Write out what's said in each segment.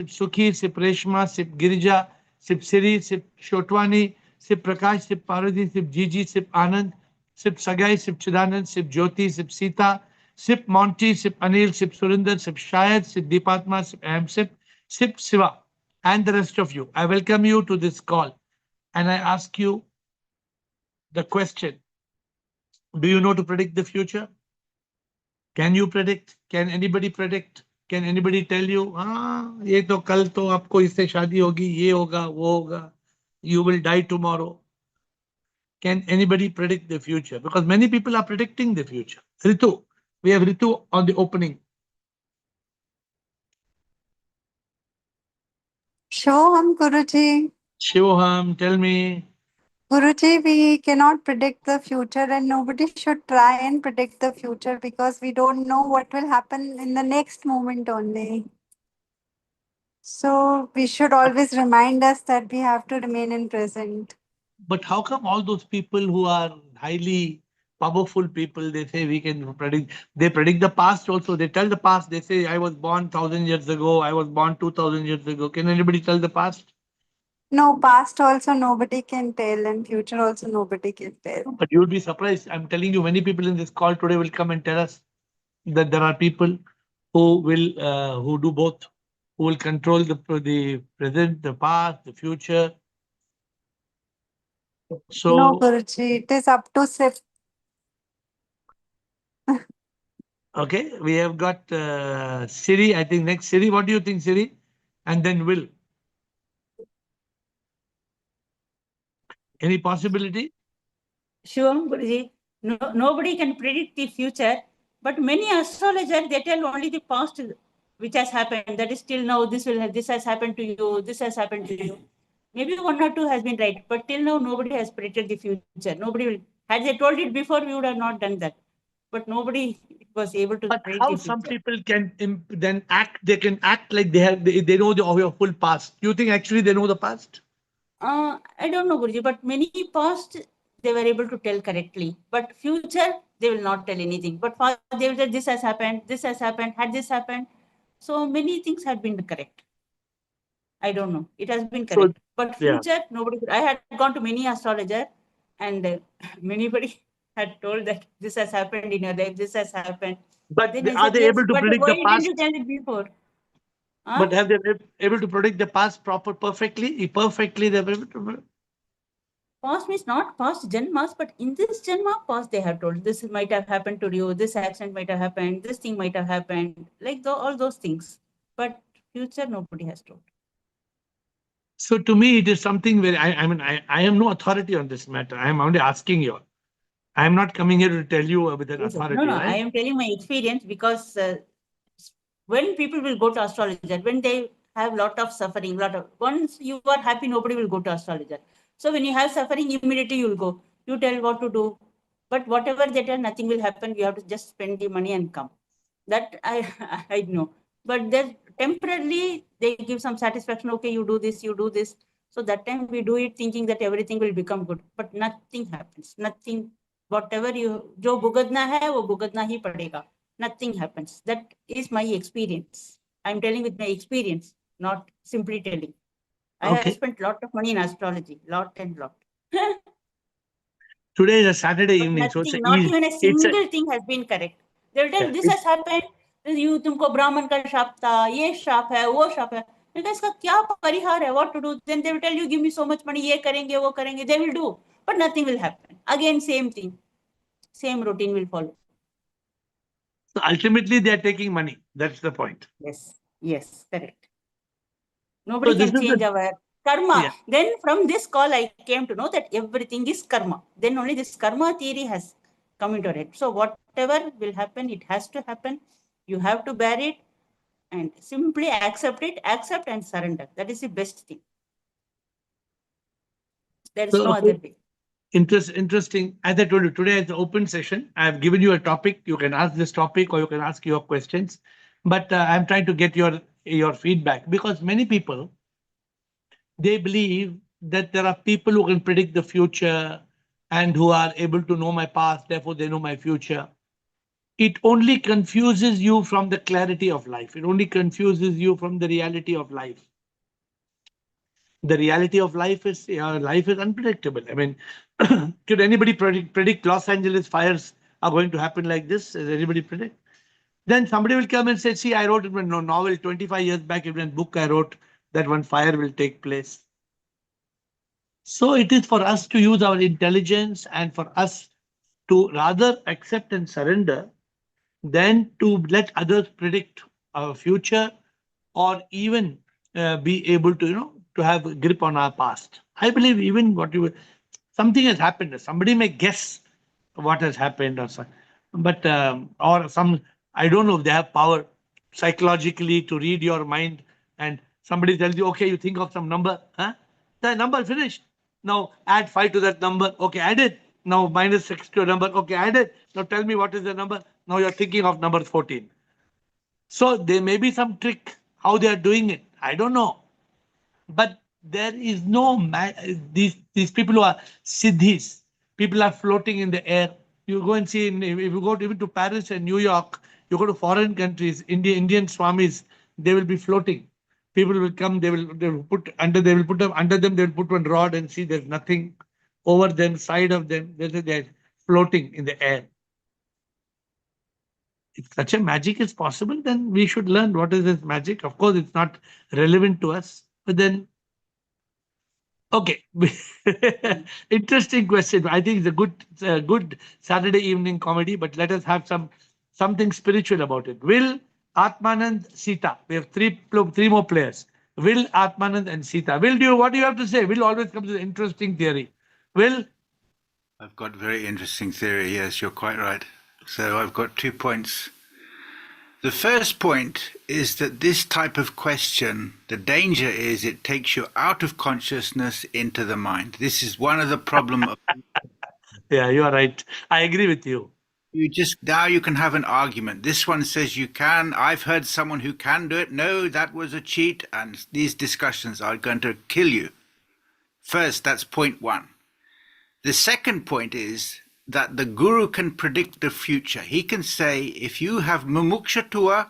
Sip Sukhi, Sip Reshma, Sip Girija, Sip Siri, Sip Shotwani, Sip Prakash, Sip Parvati, Sip Gigi, Sip Anand, Sip Sagai, Sip Chidanand, Sip Jyoti, Sip Sita, Sip Monty, Sip Anil, Sip Surinder, Sip Shayad, Sip Deepatma, Sip Am, Sip Siva, and the rest of you. I welcome you to this call and I ask you the question: do you know to predict the future? Can you predict? Can anybody predict? Can anybody tell you, हाँ ये तो कल तो आपको इससे शादी होगी, ये होगा, वो होगा, you will die tomorrow? Can anybody predict the future? Because many people are predicting the future. Ritu, we have Ritu on the opening. Shoham Guruji. Shivoham, tell me. Guruji, we cannot predict the future and nobody should try and predict the future because we don't know what will happen in the next moment only. So we should always remind us that we have to remain in present. But how come all those people who are highly powerful people, they say we can predict, they predict the past also. They tell the past, they say, I was born 1,000 years ago, I was born 2,000 years ago. Can anybody tell the past? No, past also nobody can tell and future also nobody can tell. But you would be surprised. I'm telling you, many people in this call today will come and tell us that there are people who do both, who will control the present, the past, the future. So, No, Guruji, it is up to Sip. okay, we have got Siri. I think next Siri. What do you think, Siri? And then Will. Any possibility? Sure, Guruji. No, nobody can predict the future, but many astrologers, they tell only the past which has happened. That is till now, this has happened to you, this has happened to you. Maybe one or two has been right, but till now nobody has predicted the future. Nobody will. Had they told it before, we would have not done that. But nobody was able to But predict how the some future. people can then act? They can act like they know your full past. Do you think actually they know the past? I don't know, Guruji, but many past they were able to tell correctly. But future, they will not tell anything. But they will say this has happened, had this happened. So many things had been correct. I don't know. It has been correct. So, But yeah. future, nobody. I had gone to many astrologer, and anybody had told that this has happened in your life, this has happened. But Then I are said, they yes, able to but predict why the didn't you past? tell it before? But have they been able to predict the past perfectly? Perfectly, they're able to. Past means not past janmas, but in this janma, past they have told this might have happened to you, this accident might have happened, this thing might have happened, like all those things. But future, nobody has told. So to me, it is something where I am no authority on this matter. I am only asking you. I am not coming here to tell you with an Yes, authority, no, right? I am telling my experience because when people will go to astrologer, when they have lot of suffering, once you are happy, nobody will go to astrologer. So when you have suffering, immediately you will go. You tell what to do, but whatever they tell, nothing will happen. You have to just spend the money and come. That I know. But then temporarily they give some satisfaction. Okay, you do this, you do this. So that time we do it thinking that everything will become good, but nothing happens. Nothing. Whatever जो भुगतना है वो भुगतना ही पड़ेगा. Nothing happens. That is my experience. I'm telling with my experience, not simply telling. I have spent lot of money in astrology, lot and lot. Today is a Saturday But evening, so nothing, not even a single thing has been correct. They will tell this has happened. You तुमको ब्राह्मण का श्राप था, ये श्राप है, वो श्राप है. इसका क्या परिहार है? What to do? Then they will tell you, give me so much money. ये करेंगे, वो करेंगे. They will do, but nothing will happen. Again, same thing, same routine will follow. So ultimately, they are taking money. That's the point. Yes, correct. Nobody can change our karma. Yeah. Then from this call, I came to know that everything is karma. Then only this karma theory has come into it. So whatever will happen, it has to happen. You have to bear it and simply accept it, accept and surrender. That is the best thing. There is no other way. Interesting. As I told you, today is the open session. I have given you a topic. You can ask this topic or you can ask your questions. But I'm trying to get your feedback because many people, they believe that there are people who can predict the future and who are able to know my past, therefore they know my future. it only confuses you from the clarity of life. It only confuses you from the reality of life. The reality of life is unpredictable. I mean, could anybody predict Los Angeles fires are going to happen like this? Does anybody predict? Then somebody will come and say, see, I wrote in my novel 25 years back, in a book I wrote, that one fire will take place. So it is for us to use our intelligence and for us to rather accept and surrender than to let others predict our future or even be able to, to have a grip on our past. I believe even something has happened. Somebody may guess what has happened or something, but or some, I don't know if they have power psychologically to read your mind and somebody tells you, okay, you think of some number, huh? The number finished. Now add 5 to that number. Okay, add it. Now minus 6 to a number. Okay, add it. Now tell me what is the number. Now you're thinking of number 14. So there may be some trick how they are doing it. I don't know. But there is no, these people who are siddhis, people are floating in the air. You go and see, if you go even to Paris and New York, you go to foreign countries, Indian swamis, they will be floating. People will come, they will put under them, they will put one rod and see there's nothing over them, side of them, they're floating in the air. If such a magic is possible, then we should learn what is this magic. Of course, it's not relevant to us, but then, okay. Interesting question. I think it's a good Saturday evening comedy, but let us have something spiritual about it. Will, Atmanand, Sita. We have three more players. Will, Atmanand, and Sita. Will, what do you have to say? Will always comes with an interesting theory. Will? I've got very interesting theory. Yes, you're quite right. So I've got 2 points. The first point is that this type of question, the danger is it takes you out of consciousness into the mind. This is one of the problem of Yeah, you are right. I agree with you. Now you can have an argument. This one says you can. I've heard someone who can do it. No, that was a cheat. And these discussions are going to kill you. First, that's point one. The second point is that the guru can predict the future. He can say, if you have mumukshatua,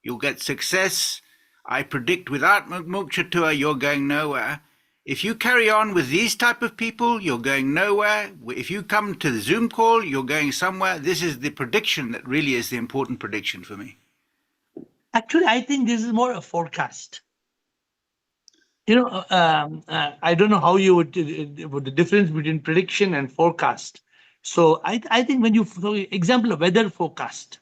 you'll get success. I predict without mumukshatua, you're going nowhere. If you carry on with these type of people, you're going nowhere. If you come to the Zoom call, you're going somewhere. This is the prediction that really is the important prediction for me. Actually, I think this is more a forecast. I don't know how you would the difference between prediction and forecast. So I think when for example, a weather forecast.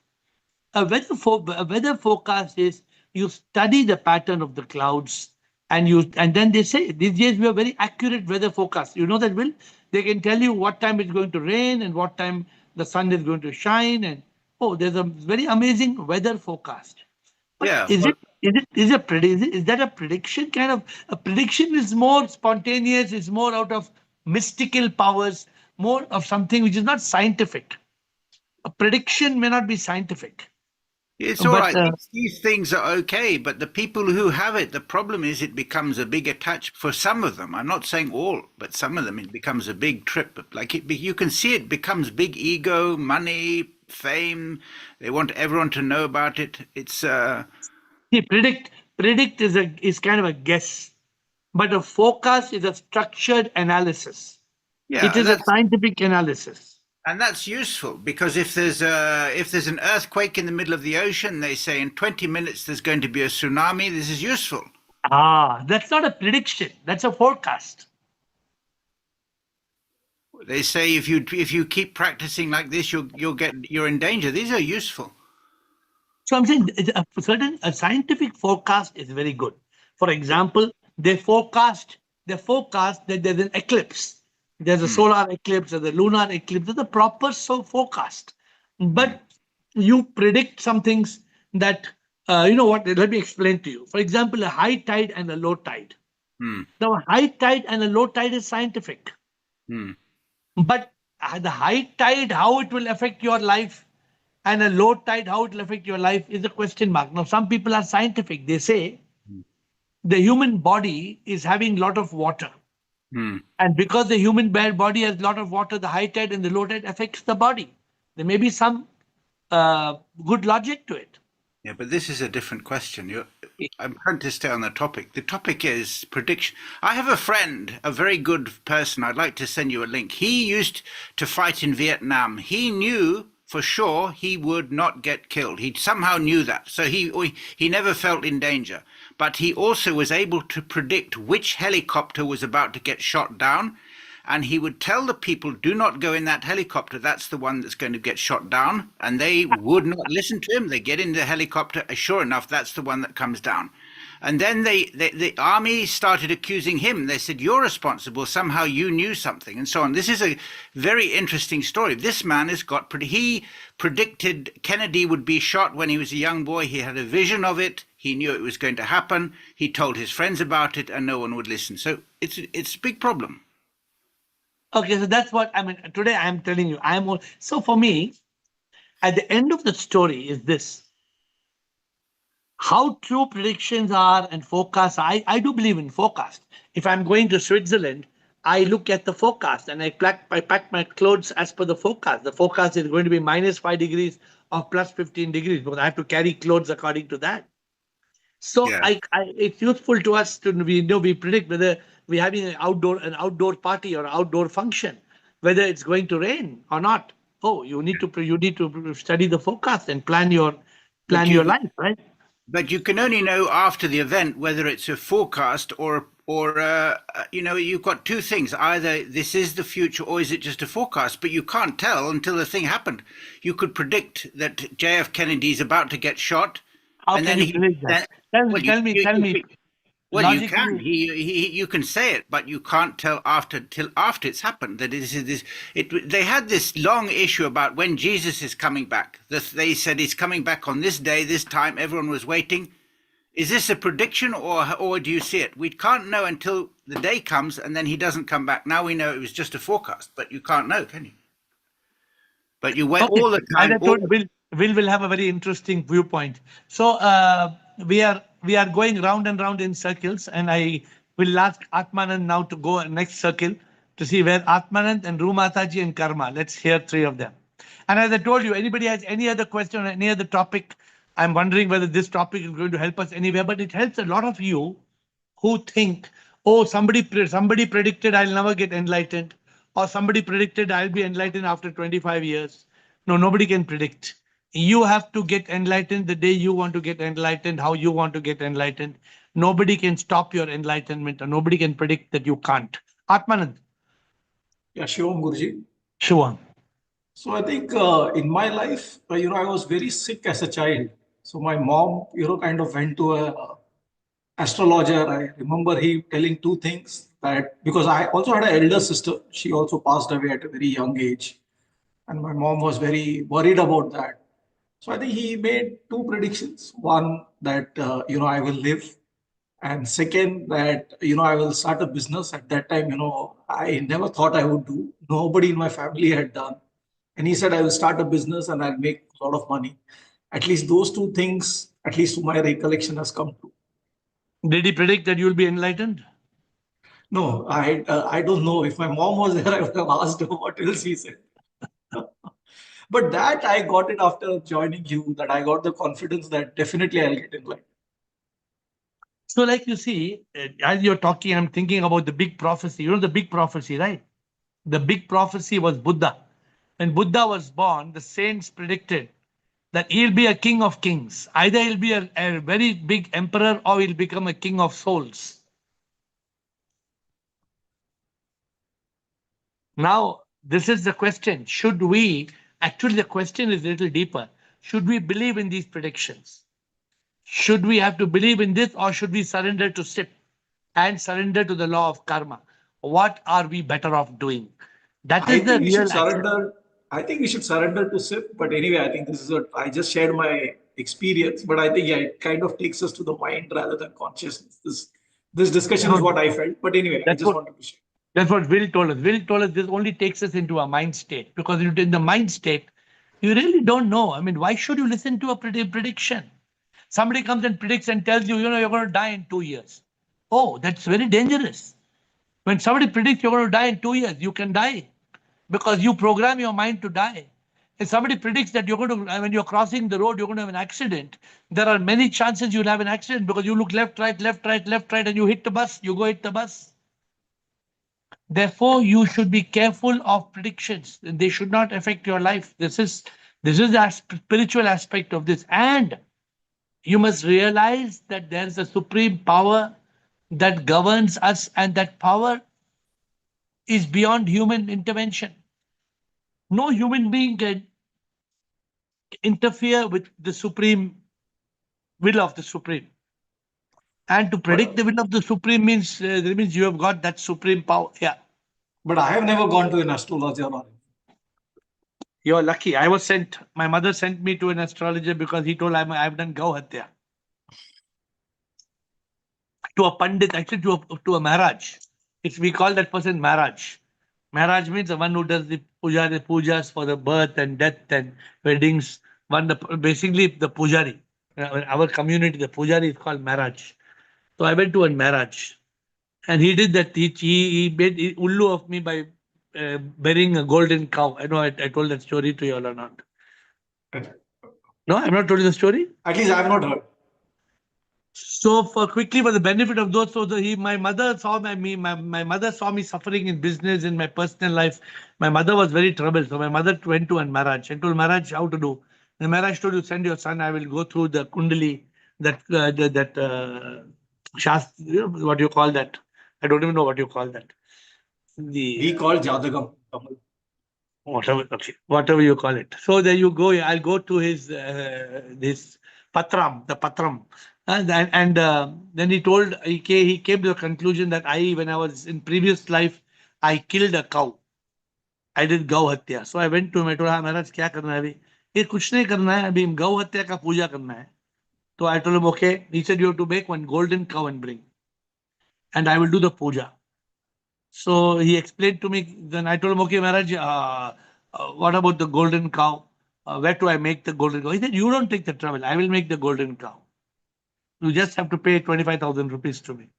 A weather forecast is you study the pattern of the clouds and then they say these days we have very accurate weather forecasts. You know that, Will? They can tell you what time it's going to rain and what time the sun is going to shine, and there's a very amazing weather forecast. But Yeah. Is that a prediction? Kind of a prediction is more spontaneous, it's more out of mystical powers, more of something which is not scientific. A prediction may not be scientific. It's all right. These things are okay, but the people who have it, the problem is it becomes a big attachment for some of them. I'm not saying all, but some of them, it becomes a big trip. Like you can see it becomes big ego, money, fame. They want everyone to know about it. It's predict is kind of a guess, but a forecast is a structured analysis. Yeah, it is a scientific analysis. And that's useful because if there's an earthquake in the middle of the ocean, they say in 20 minutes there's going to be a tsunami. This is useful. That's not a prediction. That's a forecast. They say if you keep practicing like this, you're in danger. These are useful. So I'm saying a scientific forecast is very good. For example, they forecast that there's an eclipse. There's a solar eclipse, there's a lunar eclipse, there's a proper forecast. But you predict some things that, let me explain to you. For example, a high tide and a low tide. Now, a high tide and a low tide is scientific. But the high tide, how it will affect your life, and a low tide, how it will affect your life is a question mark. Now, some people are scientific. They say the human body is having a lot of water. And because the human body has a lot of water, the high tide and the low tide affects the body. There may be some good logic to it. Yeah, but this is a different question. I'm trying to stay on the topic. The topic is prediction. I have a friend, a very good person. I'd like to send you a link. He used to fight in Vietnam. He knew for sure he would not get killed. He somehow knew that. So he never felt in danger. But he also was able to predict which helicopter was about to get shot down. And he would tell the people, do not go in that helicopter. That's the one that's going to get shot down. And they would not listen to him. They get in the helicopter. Sure enough, that's the one that comes down. And then the army started accusing him. They said, you're responsible. Somehow you knew something, and so on. This is a very interesting story. This man he predicted Kennedy would be shot when he was a young boy. He had a vision of it. He knew it was going to happen. He told his friends about it, and no one would listen. So it's a big problem. Okay, so that's what, I mean, today I'm telling you, so for me, at the end of the story is this. How true predictions are and forecasts, I do believe in forecast. If I'm going to Switzerland, I look at the forecast and I pack my clothes as per the forecast. The forecast is going to be -5 degrees or +15 degrees, because I have to carry clothes according to that. So Yeah. it's useful to us to we predict whether we're having an outdoor party or outdoor function, whether it's going to rain or not. Oh, you need to study the forecast and plan your life, right? But you can only know after the event whether it's a forecast or you've got two things. Either this is the future or is it just a forecast? But you can't tell until the thing happened. You could predict that JF Kennedy is about to get shot. How can you predict that? Tell me. Well, you can. You can say it, but you can't tell till after it's happened. That they had this long issue about when Jesus is coming back. They said he's coming back on this day, this time. Everyone was waiting. Is this a prediction or do you see it? We can't know until the day comes and then he doesn't come back. Now we know it was just a forecast, but you can't know, can you? But you wait all the time. As I told Will will have a very interesting viewpoint. So we are going round and round in circles, and I will ask Atmanand now to go next circle to see where Atmanand and Rumataji and Karma. Let's hear three of them. And as I told you, anybody has any other question or any other topic, I'm wondering whether this topic is going to help us anywhere, but it helps a lot of you who think, oh, somebody predicted I'll never get enlightened, or somebody predicted I'll be enlightened after 25 years. No, nobody can predict. You have to get enlightened the day you want to get enlightened, how you want to get enlightened. Nobody can stop your enlightenment, or nobody can predict that you can't. Atmanand. Yeah, Shivam Guruji. Shivam. So I think in my life, I was very sick as a child. So my mom, kind of went to a astrologer. I remember he telling two things, that because I also had an elder sister, she also passed away at a very young age. And my mom was very worried about that. So I think he made two predictions. One, that, I will live. And second, that, I will start a business. At that time, I never thought I would do. Nobody in my family had done. And he said, I will start a business and I'll make a lot of money. At least those two things, at least to my recollection, has come true. Did he predict that you will be enlightened? No, I don't know. If my mom was there, I would have asked her what else he said. But that I got it after joining you, that I got the confidence that definitely I'll get enlightened. So like you see, as you're talking, I'm thinking about the big prophecy. You know the big prophecy, right? The big prophecy was Buddha. When Buddha was born, the saints predicted that he'll be a king of kings. Either he'll be a very big emperor or he'll become a king of souls. Now, this is the question. Should we, actually the question is a little deeper. Should we believe in these predictions? Should we have to believe in this, or should we surrender to SIP and surrender to the law of karma? What are we better off doing? That is the real answer. I think we should surrender to SIP. But anyway, I think I just shared my experience. But I think, it kind of takes us to the mind rather than consciousness. This discussion is what I felt. But anyway, I just wanted to share. That's what Will told us. Will told us this only takes us into a mind state, because in the mind state, you really don't know. I mean, why should you listen to a prediction? Somebody comes and predicts and tells you, you're going to die in 2 years. Oh, that's very dangerous. When somebody predicts you're going to die in 2 years, you can die because you program your mind to die. If somebody predicts that you're going to, when you're crossing the road, you're going to have an accident, there are many chances you'll have an accident because you look left, right, left, right, left, right, and you hit the bus, you go hit the bus. Therefore, you should be careful of predictions. They should not affect your life. This is the spiritual aspect of this. And you must realize that there is a supreme power that governs us, and that power is beyond human intervention. No human being can interfere with the supreme will of the supreme. And to predict the will of the supreme means that means you have got that supreme power. Yeah. But I have never gone to an astrologer or You're lucky. I was sent. My mother sent me to an astrologer because he told I've done Gau Hatya. To a Pandit, actually to a Maharaj. We call that person Maharaj. Maharaj means the one who does the pujas for the birth and death and weddings. Basically the pujari. Our community, the pujari is called Maharaj. So I went to a Maharaj. And he did that. He made ullu of me by burying a golden cow. I know I told that story to you all or not. No, I've not told you the story. at least I have not heard. So for the benefit of those, my mother saw my mother saw me suffering in business, in my personal life. My mother was very troubled. So my mother went to an Maharaj and told Maharaj how to do. The Maharaj told you, send your son. I will go through the kundali, shastra, what do you call that? I don't even know what you call that. We call Jadagam. Whatever you call it. So there you go. I'll go to his this patram, the patram, and then he came to the conclusion that when I was in previous life, I killed a cow. I did Gau Hatya. So I went to him. I told him, Maharaj, क्या करना है अभी? ये कुछ नहीं करना है अभी गौ हत्या का पूजा करना है. So I told him, okay. He said, you have to make one golden cow and bring, and I will do the puja. So he explained to me. Then I told him, okay, Maharaj, what about the golden cow? Where do I make the golden cow? He said, you don't take the trouble. I will make the golden cow. You just have to pay 25,000 rupees to me.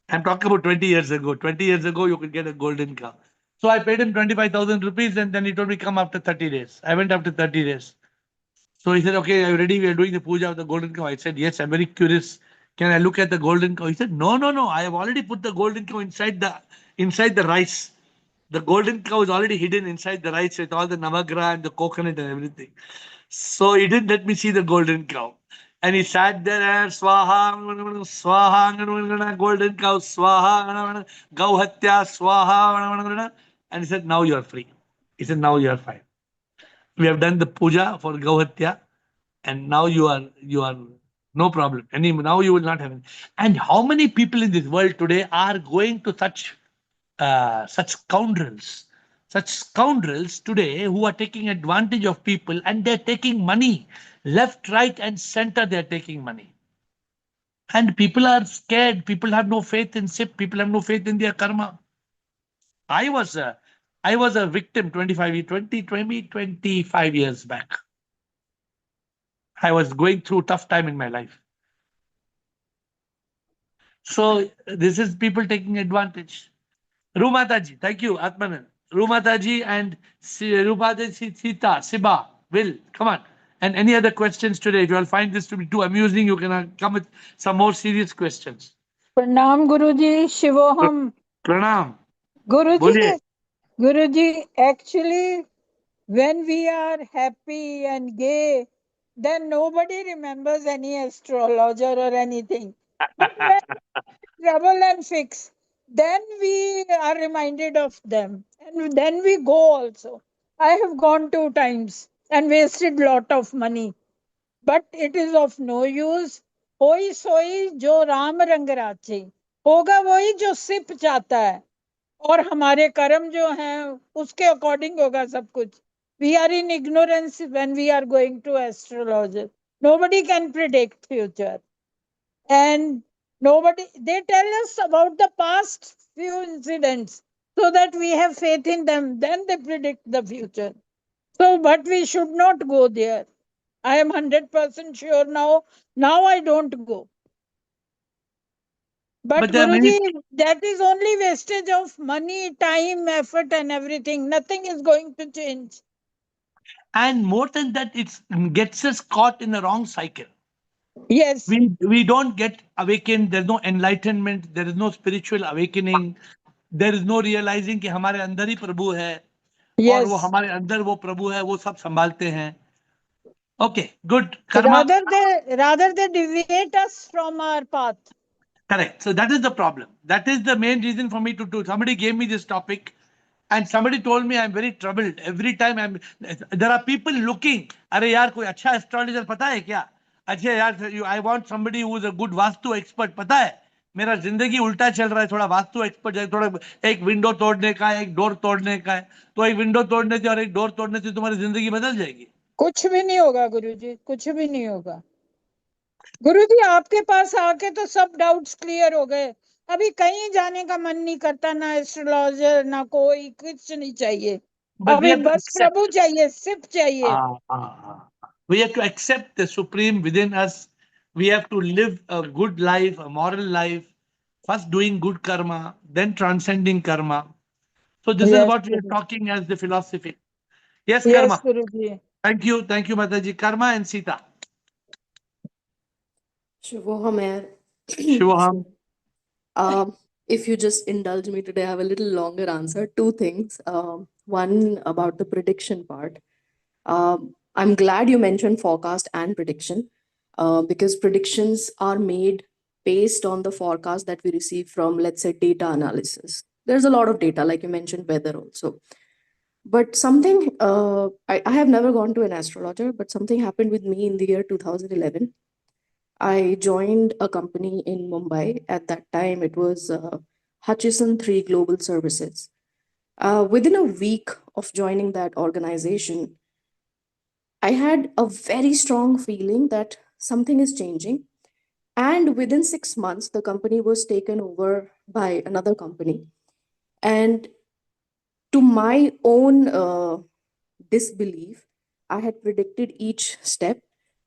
I'm talking about 20 years ago. 20 years ago, you could get a golden cow. So I paid him 25,000 rupees, and then he told me, come after 30 days. I went after 30 days. So he said, okay, are you ready? We are doing the puja of the golden cow. I said, yes, I'm very curious. Can I look at the golden cow? He said, no. I have already put the golden cow inside the rice. The golden cow is already hidden inside the rice with all the navagra and the coconut and everything. So he didn't let me see the golden cow. And he sat there and swaha, swaha, golden cow, swaha, gau hatya, swaha. And he said, now you are free. He said, now you are fine. We have done the puja for gau hatya, and now you are no problem. Now you will not have any. And how many people in this world today are going to such scoundrels today who are taking advantage of people, and they're taking money left, right, and center. They're taking money, and people are scared. People have no faith in SIP. People have no faith in their karma. I was a victim 25 years back. I was going through a tough time in my life. So this is people taking advantage. Rumataji, thank you, Atmanan. Rumataji and Rumataji Sita, Siba, Will, come on. And any other questions today? If you all find this to be too amusing, you can come with some more serious questions. Pranam Guruji, Shivoham. Pranam. Guruji, Guruji, actually, when we are happy and gay, then nobody remembers any astrologer or anything. But when trouble and fix, then we are reminded of them. And then we go also. I have gone 2 times and wasted lot of money. But it is of no use. होई सोई जो राम रंग राचे, होगा वही जो SIP चाहता है, और हमारे कर्म जो हैं उसके अकॉर्डिंग होगा सब कुछ. We are in ignorance when we are going to astrologer. Nobody can predict future. And they tell us about the past few incidents so that we have faith in them. Then they predict the future. So, but we should not go there. I am 100% sure now. Now I don't go. But Guruji, that is only wastage of money, time, effort, and everything. Nothing is going to change. And more than that, it gets us caught in the wrong cycle. Yes. We don't get awakened. There's no enlightenment. There is no spiritual awakening. There is no realizing कि हमारे अंदर ही प्रभु है और वो Yes. हमारे अंदर वो प्रभु है, वो सब संभालते हैं. Okay, good. Karma. Rather they deviate us from our path. Correct. So that is the problem. That is the main reason for me to do. Somebody gave me this topic and somebody told me I'm very troubled. Every time there are people looking, अरे यार कोई अच्छा astrologer पता है क्या? अच्छा यार, I want somebody who is a good vastu expert. पता है मेरा जिंदगी उल्टा चल रहा है, थोड़ा वास्तु एक्सपर्ट है, थोड़ा एक विंडो तोड़ने का है, एक डोर तोड़ने का है, तो एक विंडो तोड़ने से और एक डोर तोड़ने से तुम्हारी जिंदगी बदल जाएगी. कुछ भी नहीं होगा गुरुजी, कुछ भी नहीं होगा. गुरुजी आपके पास आके तो सब डाउट्स क्लियर हो गए. अभी कहीं जाने का मन नहीं करता, ना एस्ट्रोलॉजर ना कोई, कुछ नहीं चाहिए. अभी बस प्रभु चाहिए, सिर्फ चाहिए. We have to accept the supreme within us. We have to live a good life, a moral life, first doing good karma, then transcending karma. So this is what we are talking as the philosophy. Yes, karma. Guruji. Thank you, Mataji. Karma and Sita. Shivoham AiR. Shivoham. If you just indulge me today, I have a little longer answer. Two things. One about the prediction part. I'm glad you mentioned forecast and prediction because predictions are made based on the forecast that we receive from, let's say, data analysis. There's a lot of data, like you mentioned, weather also. But something, I have never gone to an astrologer, but something happened with me in the year 2011. I joined a company in Mumbai. At that time, it was Hutchison 3 Global Services. Within a week of joining that organization, I had a very strong feeling that something is changing. And within 6 months, the company was taken over by another company. And to my own disbelief, I had predicted each step.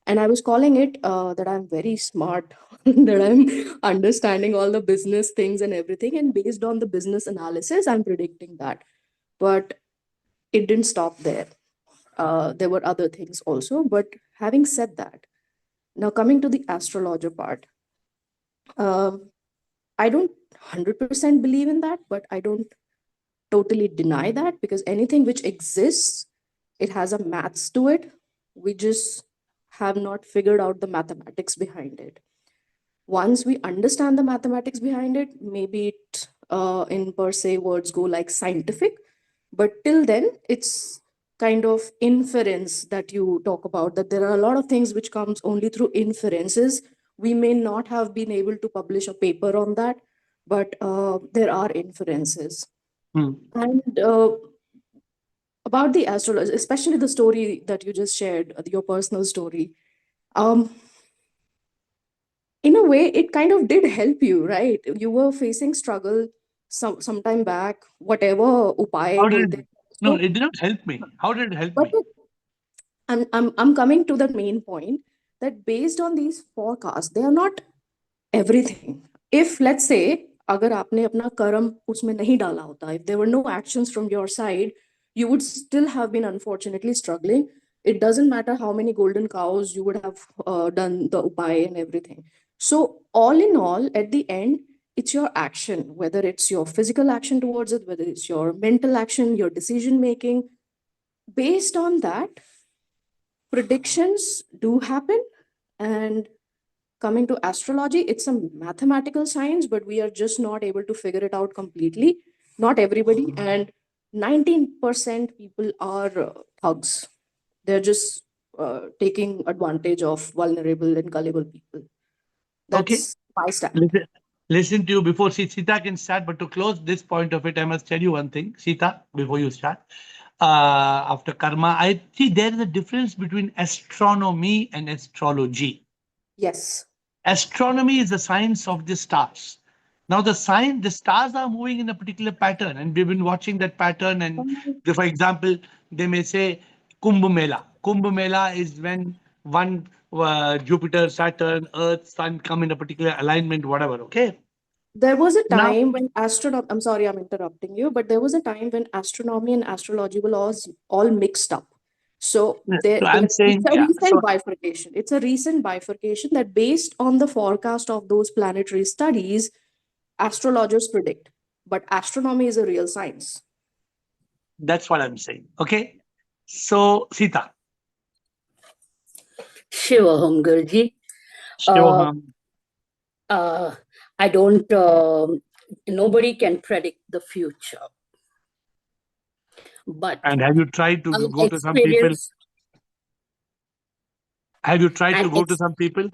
And I was calling it that I'm very smart, that I'm understanding all the business things and everything. And based on the business analysis, I'm predicting that. But it didn't stop there. There were other things also. But having said that, now coming to the astrologer part, I don't 100% believe in that, but I don't totally deny that because anything which exists, it has a maths to it. We just have not figured out the mathematics behind it. Once we understand the mathematics behind it, maybe it in per se words go like scientific, but till then it's kind of inference that you talk about, that there are a lot of things which comes only through inferences. We may not have been able to publish a paper on that, but there are inferences. And about the astrology, especially the story that you just shared, your personal story, in a way, it kind of did help you, right? You were facing struggle some time back, whatever upay. No, it didn't help me. How did it help me? I'm coming to the main point that based on these forecasts, they are not everything. If let's say, अगर आपने अपना कर्म उसमें नहीं डाला होता, if there were no actions from your side, you would still have been unfortunately struggling. It doesn't matter how many golden cows you would have done the upay and everything. So all in all, at the end, it's your action, whether it's your physical action towards it, whether it's your mental action, your decision making. Based on that, predictions do happen. And coming to astrology, it's a mathematical science, but we are just not able to figure it out completely. Not everybody. And 19% people are thugs. They're just taking advantage of vulnerable and gullible people. That's my stand. Listen to you before Sita can start, but to close this point of it, I must tell you one thing, Sita, before you start. After karma, I see there is a difference between astronomy and astrology. Yes. Astronomy is the science of the stars. Now the stars are moving in a particular pattern, and we've been watching that pattern. And for example, they may say Kumbh Mela. Kumbh Mela is when one Jupiter, Saturn, Earth, Sun come in a particular alignment, whatever. Okay. There was a time when astronomy, I'm sorry, I'm interrupting you, but there was a time when astronomy and astrology were all mixed up. So So I'm saying, it's a yeah. recent So bifurcation. It's a recent bifurcation that based on the forecast of those planetary studies, astrologers predict. But astronomy is a real science. that's what I'm saying. Okay. So Sita. Shivaham Guruji. Shivoham. I don't, nobody can predict the future. But And have you tried to an go to some people? experience, Have you tried to an go to some people?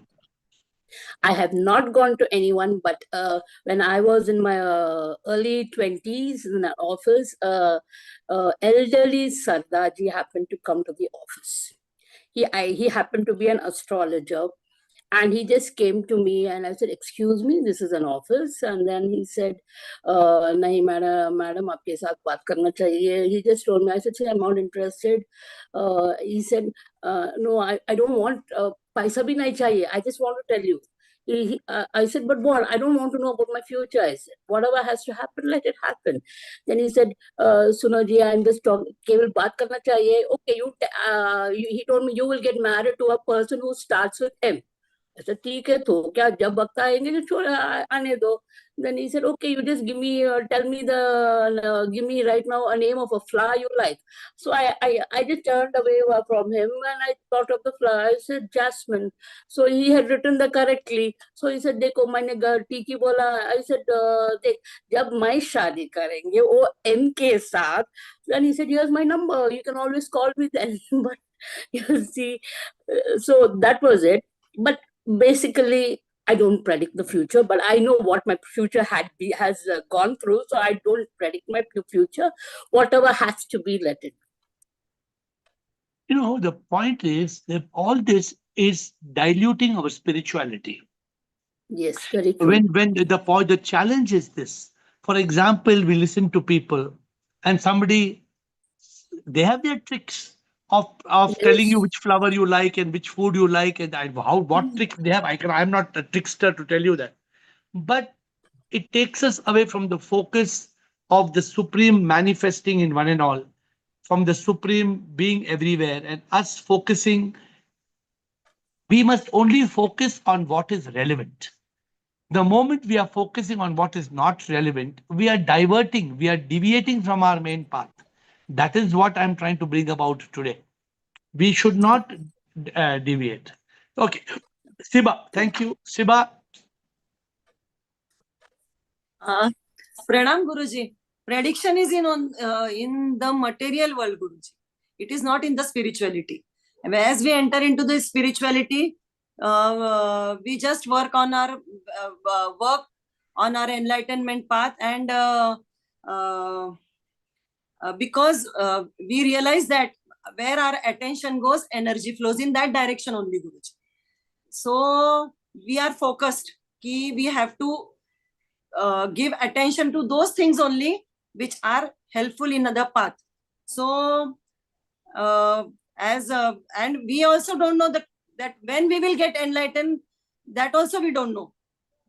I have not gone to anyone, but when I was in my early 20s in an office, elderly Sardaji happened to come to the office. He happened to be an astrologer, and he just came to me and I said, "Excuse me, this is an office." And then he said, "Nahi, madam, aapke saath baat karna chahiye." He just told me. I said, "See, I'm not interested." He said, "No, I don't want paisa bhi nahi chahiye. I just want to tell you." I said, "But what? I don't want to know about my future." I said, "Whatever has to happen, let it happen." Then he said, "Suno ji, I'm just talking. Keval baat karna chahiye." Okay, he told me, "You will get married to a person who starts with M." I said, "ठीक है तो क्या जब वक्त आएंगे जो छोड़ आने दो." Then he said, "Okay, you just give me, tell me give me right now a name of a flower you like." So I just turned away from him and I thought of the flower. I said, "Jasmine." So he had written the correctly. So he said, "देखो मैंने टीकी बोला." I said, "देख जब मैं शादी करेंगे वो M के साथ." Then he said, "Here's my number. You can always call me then." But you see, so that was it. But basically, I don't predict the future, but I know what my future has gone through. So I don't predict my future. Whatever has to be, let it. You know, the point is that all this is diluting our spirituality. Yes, very true. When the challenge is this. For example, we listen to people and somebody, they have their tricks of telling you Yes. which flower you like and which food you like and what tricks they have. I'm not a trickster to tell you that. But it takes us away from the focus of the supreme manifesting in one and all, from the supreme being everywhere, and us focusing. We must only focus on what is relevant. The moment we are focusing on what is not relevant, we are diverting, we are deviating from our main path. That is what I'm trying to bring about today. We should not deviate. Okay. Siba, thank you. Siba. Pranam Guruji. Prediction is in the material world, Guruji. It is not in the spirituality. As we enter into the spirituality, we just work on our enlightenment path, and because we realize that where our attention goes, energy flows in that direction only, Guruji. So we are focused. We have to give attention to those things only which are helpful in the path. So and we also don't know that when we will get enlightened, that also we don't know,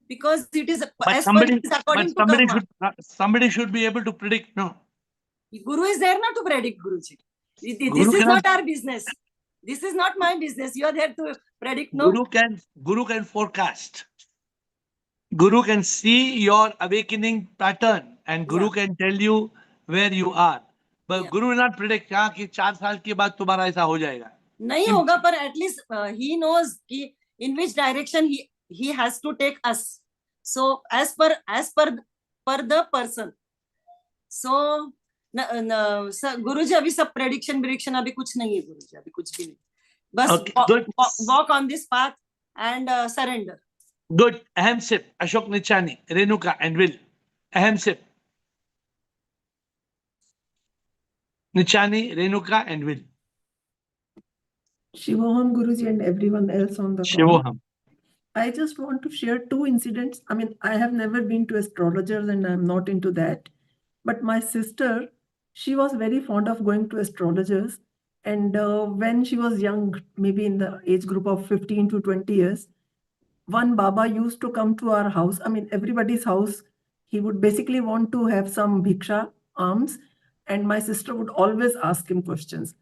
because it is according to karma. Somebody should be able to predict. No, Guru is there not to predict, Guruji. Guru This is not our business. This is not my business. You are there to predict. No, Guru can forecast. Guru can see your awakening pattern, and Guru can tell you where you are. But Guru will not predict कि 4 साल के बाद तुम्हारा ऐसा हो जाएगा. नहीं होगा, पर at least he knows कि in which direction he has to take us. So as per the person. So गुरुजी अभी सब prediction अभी कुछ नहीं है गुरुजी, अभी कुछ भी नहीं. बस walk on this path and surrender. Good. Ahem sip. Ashok Nichani, Renuka and Will. Ahem sip. Nichani, Renuka and Will. Shivoham Guruji and everyone else on the call. Shivoham. I just want to share 2 incidents. I mean, I have never been to astrologers and I'm not into that. But my sister, she was very fond of going to astrologers. And when she was young, maybe in the age group of 15 to 20 years, one Baba used to come to our house. I mean, everybody's house. He would basically want to have some bhiksha, alms. And my sister would always ask him questions.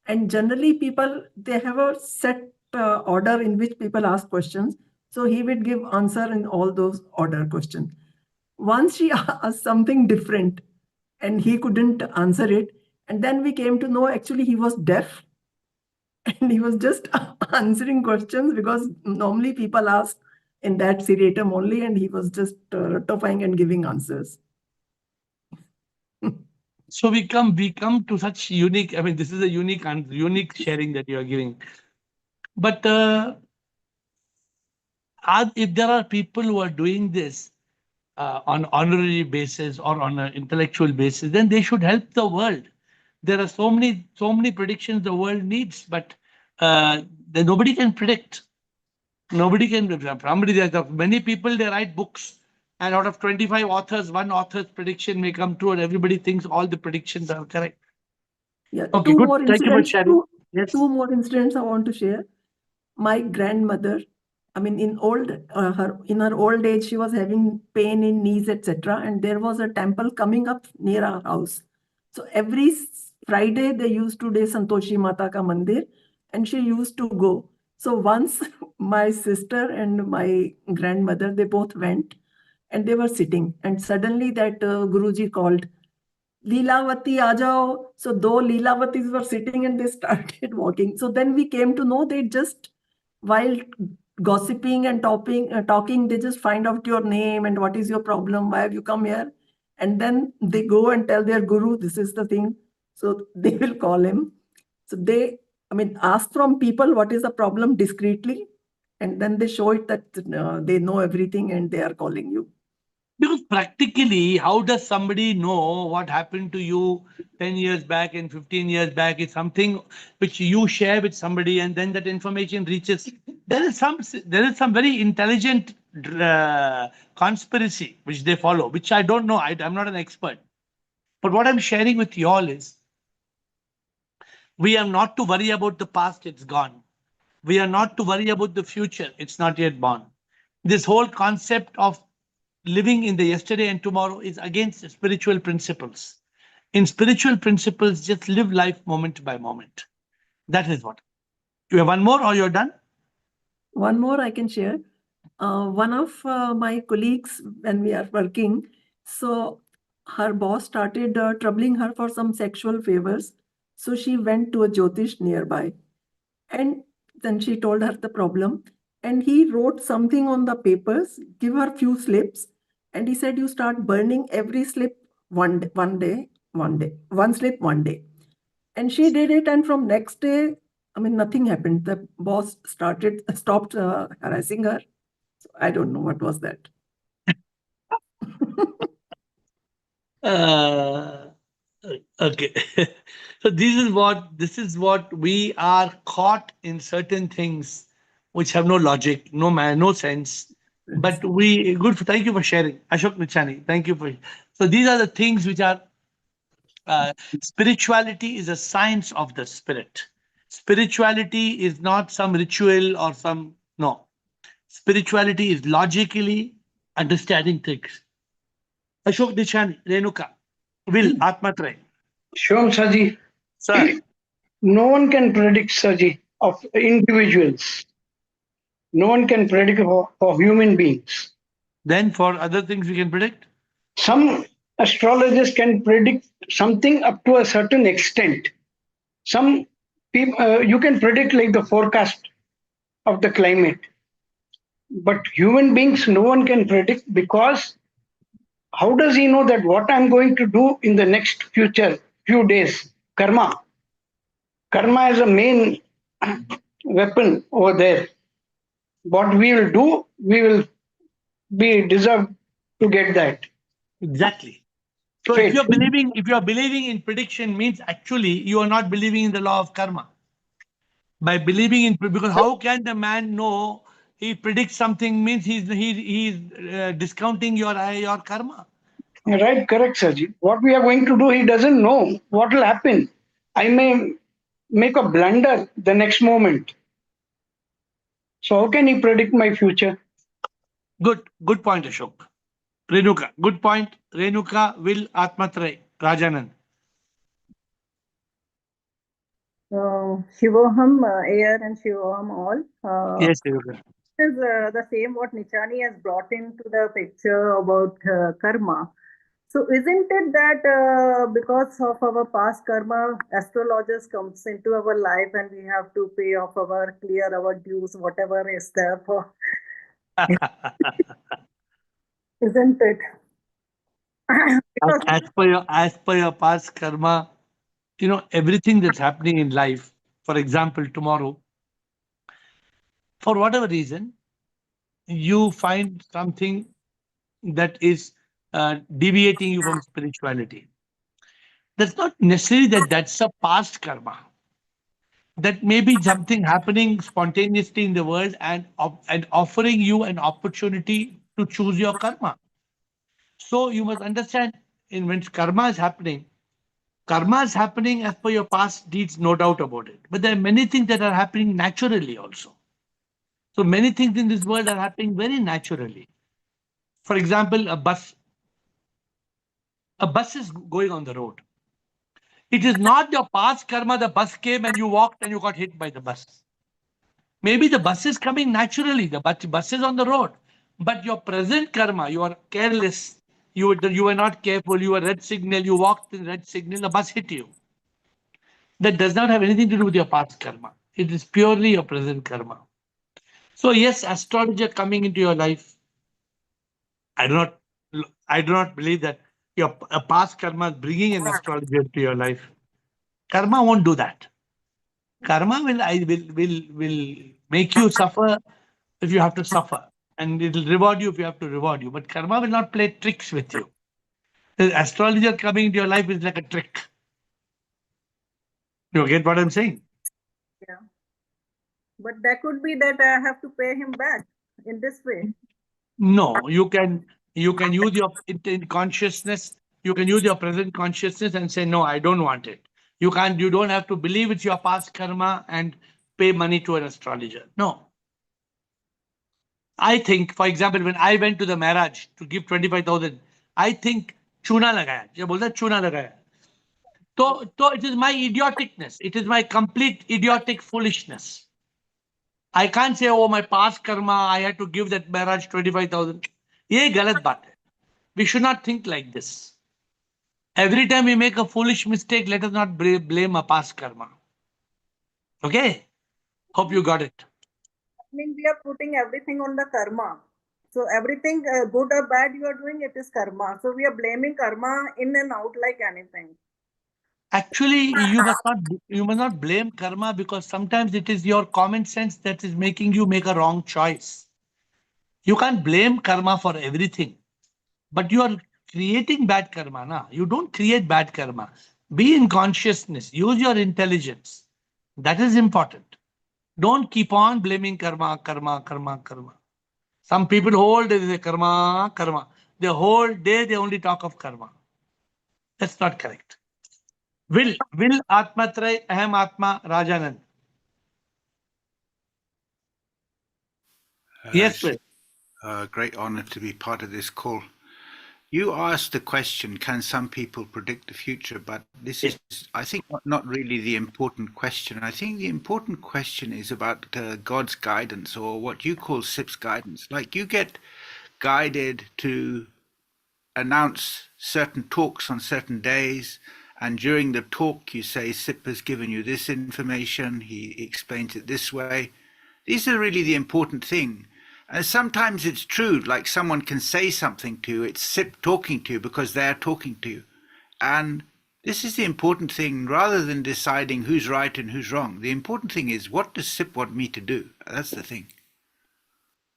And generally people, they have a set order in which people ask questions. So he would give answer in all those order questions. Once she asked something different and he couldn't answer it. And then we came to know actually he was deaf and he was just answering questions because normally people ask in that seriatim only, and he was just ratifying and giving answers. So we come to such unique, I mean, this is a unique sharing that you are giving. But if there are people who are doing this on honorary basis or on an intellectual basis, then they should help the world. There are so many predictions the world needs, but nobody can predict. Nobody can. Many people, they write books, and out of 25 authors, one author's prediction may come true, and everybody thinks all the predictions are correct. Yeah, Okay, good. Thank you for sharing. Yes. Two more incidents I want to share. My grandmother, I mean, in her old age, she was having pain in knees, etc. And there was a temple coming up near our house. So every Friday they used to do Santoshi Mata ka mandir, and she used to go. So once my sister and my grandmother, they both went, and they were sitting, and suddenly that Guruji called, Leelavati, aa jao. So though Leelavatis were sitting and they started walking. So then we came to know they just, while gossiping and talking, they just find out your name and what is your problem, why have you come here? And then they go and tell their guru, this is the thing. So they will call him. So they, I mean, ask from people what is the problem discreetly. And then they show it that they know everything and they are calling you. Because practically, how does somebody know what happened to you 10 years back and 15 years back? It's something which you share with somebody, and then that information reaches. There is some very intelligent conspiracy which they follow, which I don't know. I'm not an expert. But what I'm sharing with you all is, we are not to worry about the past, it's gone. We are not to worry about the future, it's not yet born. This whole concept of living in the yesterday and tomorrow is against spiritual principles. In spiritual principles, just live life moment by moment. That is what. You have one more or you're done? One more I can share. One of my colleagues, when we are working, so her boss started troubling her for some sexual favors. So she went to a Jyotish nearby. And then she told her the problem. And he wrote something on the papers, give her few slips. And he said, you start burning every slip one slip one day. And she did it. And from next day, I mean, nothing happened. The boss stopped harassing her. So I don't know what was that. Okay. So this is what we are caught in certain things which have no logic, no sense. But thank you for sharing. Ashok Nichani, thank you for. So these are the things which are, spirituality is a science of the spirit. Spirituality is not some ritual or no. Spirituality is logically understanding things. Ashok Nichani, Renuka, Will, Atmatray. Shivam Saji, Sir, no one can predict, Saji, of individuals. No one can predict of human beings. then for other things we can predict? Some astrologers can predict something up to a certain extent. Some people, you can predict like the forecast of the climate. But human beings, no one can predict, because how does he know that what I'm going to do in the next future, few days? Karma. Karma is a main weapon over there. What we will do, we will be deserved to get that. Exactly. So Fate. if you are believing in prediction, means actually you are not believing in the law of karma. By believing in, because how can the man know he predicts something, means he's discounting your karma. Right, correct, Saji. What we are going to do, he doesn't know what will happen. I may make a blunder the next moment. So how can he predict my future? Good point, Ashok. Renuka, good point. Renuka, Will, Atmatray, Rajanand. Shivoham, AiR and Shivoham all. Yes, Yoga. Is the same what Nichani has brought into the picture about karma. So isn't it that because of our past karma, astrologers comes into our life and we have to pay off clear our dues, whatever is there for, isn't it? Because As per your past karma, you know, everything that's happening in life, for example, tomorrow, for whatever reason, you find something that is deviating you from spirituality. That's not necessarily that that's a past karma. That may be something happening spontaneously in the world and offering you an opportunity to choose your karma. So you must understand, in when karma is happening as per your past deeds, no doubt about it. But there are many things that are happening naturally also. So many things in this world are happening very naturally. For example, a bus is going on the road. It is not your past karma, the bus came and you walked and you got hit by the bus. Maybe the bus is coming naturally, the bus is on the road. But your present karma, you are careless, you were not careful, you were red signal, you walked in red signal, the bus hit you. That does not have anything to do with your past karma. It is purely your present karma. So yes, astrologer coming into your life, I do not believe that your past karma is bringing an astrologer into your life. Karma won't do that. Karma will make you suffer if you have to suffer, and it will reward you if you have to reward you. But karma will not play tricks with you. The astrologer coming into your life is like a trick. You get what I'm saying? yeah, but that could be that I have to pay him back in this way. No, you can use your consciousness. You can use your present consciousness and say, no, I don't want it. You don't have to believe it's your past karma and pay money to an astrologer. No. I think, for example, when I went to the Maharaj to give 25,000, I think chuna lagaya. Je bolta chuna lagaya. So it is my idioticness. It is my complete idiotic foolishness. I can't say, oh, my past karma, I had to give that Maharaj 25,000. Ye galat baat hai. We should not think like this. Every time we make a foolish mistake, let us not blame a past karma. Okay? Hope you got it. I mean, we are putting everything on the karma. So everything good or bad you are doing, it is karma. So we are blaming karma in and out like anything. Actually, you must not blame karma, because sometimes it is your common sense that is making you make a wrong choice. You can't blame karma for everything, but you are creating bad karma. Na? You don't create bad karma. Be in consciousness. Use your intelligence. That is important. Don't keep on blaming karma. Some people whole day they say karma. The whole day they only talk of karma. That's not correct. Will Atmatray Aham Atma Rajanand. Yes, Will. Great honor to be part of this call. You asked the question, can some people predict the future? But this is, I think, not really the important question. I think the important question is about God's guidance, or what you call SIP's guidance. Like, you get guided to announce certain talks on certain days, and during the talk you say, SIP has given you this information, he explains it this way. These are really the important thing. And sometimes it's true, like someone can say something to you, it's SIP talking to you because they're talking to you. And this is the important thing, rather than deciding who's right and who's wrong. The important thing is, what does SIP want me to do? That's the thing.